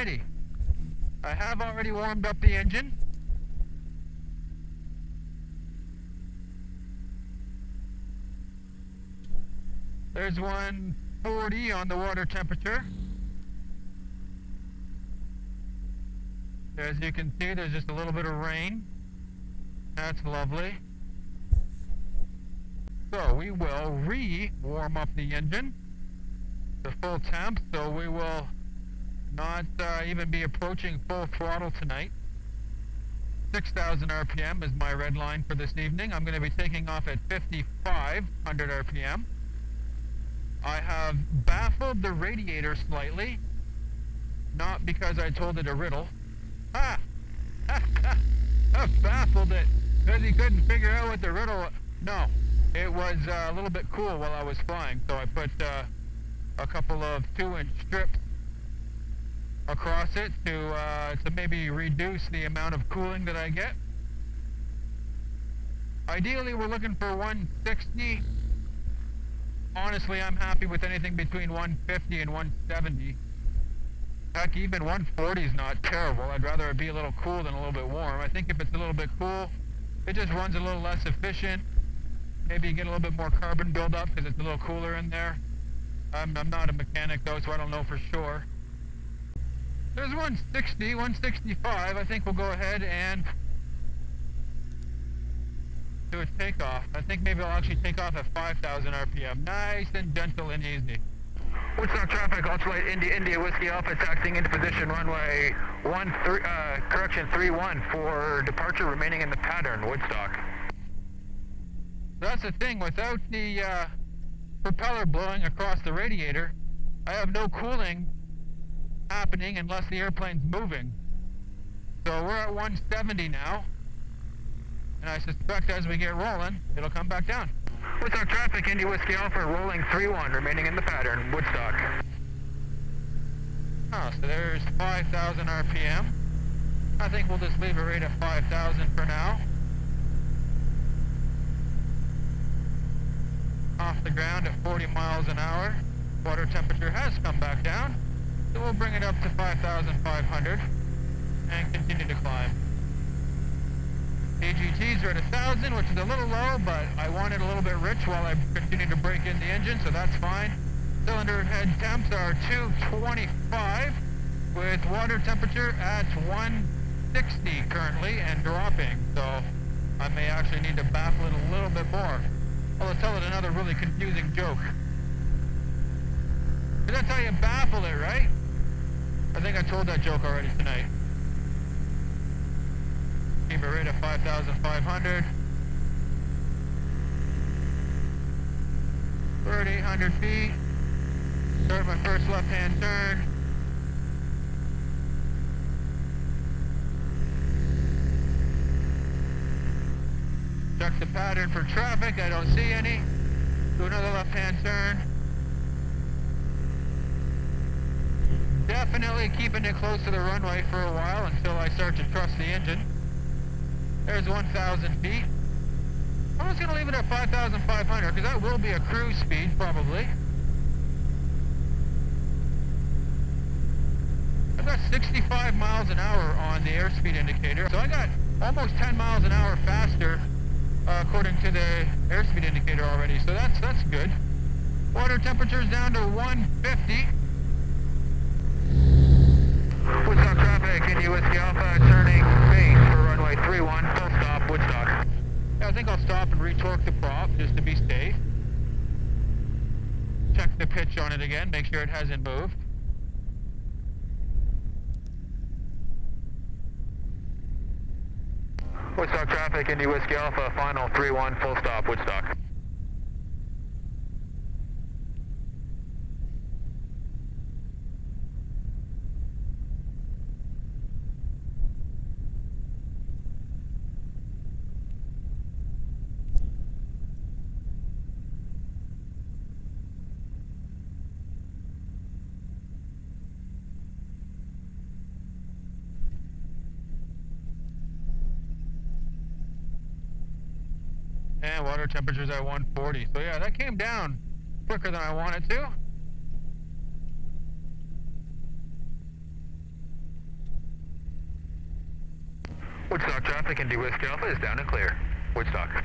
Alrighty. I have already warmed up the engine. There's 140 on the water temperature. As you can see, there's just a little bit of rain. That's lovely. So we will re-warm up the engine to full temp, so we will not even be approaching full throttle tonight. 6,000 RPM is my red line for this evening. I'm going to be taking off at 5,500 RPM. I have baffled the radiator slightly, not because I told it a riddle. Ha! I baffled it because he couldn't figure out what the riddle was. No, it was a little bit cool while I was flying, so I put a couple of 2-inch strips across it to maybe reduce the amount of cooling that I get. Ideally, we're looking for 160. Honestly, I'm happy with anything between 150 and 170. Heck, even 140 is not terrible. I'd rather it be a little cool than a little bit warm. I think if it's a little bit cool, it just runs a little less efficient. Maybe you get a little bit more carbon buildup because it's a little cooler in there. I'm not a mechanic though, so I don't know for sure. There's 160, 165. I think we'll go ahead and do a takeoff. I think maybe I'll actually take off at 5,000 RPM. Nice and gentle and easy. Woodstock traffic, ultralight India Whiskey Alpha, taxiing into position, runway 31 for departure, remaining in the pattern, Woodstock. That's the thing, without the propeller blowing across the radiator, I have no cooling happening unless the airplane's moving. So we're at 170 now, and I suspect as we get rolling, it'll come back down. Woodstock traffic, Indy Whiskey Alpha, rolling 31, remaining in the pattern, Woodstock. Oh, so there's 5,000 RPM. I think we'll just leave a rate of 5,000 for now. Off the ground at 40 miles an hour. Water temperature has come back down, so we'll bring it up to 5,500 and continue to climb. AGTs are at 1,000, which is a little low, but I want it a little bit rich while I continue to break in the engine, so that's fine. Cylinder head temps are 225, with water temperature at 160 currently and dropping, so I may actually need to baffle it a little bit more. I'll tell it another really confusing joke. Because that's how you baffle it, right? I think I told that joke already tonight. Keep a rate of 5,500. 3,800 feet. Start my first left-hand turn. Check the pattern for traffic. I don't see any. Do another left-hand turn. Definitely keeping it close to the runway for a while until I start to trust the engine. There's 1,000 feet. I'm just going to leave it at 5,500 because that will be a cruise speed probably. I've got 65 miles an hour on the airspeed indicator, so I got almost 10 miles an hour faster according to the airspeed indicator already, so that's good. Water temperature's down to 150. Woodstock traffic, Indy Whiskey Alpha, turning base for runway 31, full stop, Woodstock. Yeah, I think I'll stop and retorque the prop just to be safe. Check the pitch on it again, make sure it hasn't moved. Woodstock traffic, Indy Whiskey Alpha, final 31, full stop, Woodstock. And water temperature's at 140. So yeah, that came down quicker than I wanted to. Woodstock traffic into Whiskey Alpha is down and clear. Woodstock.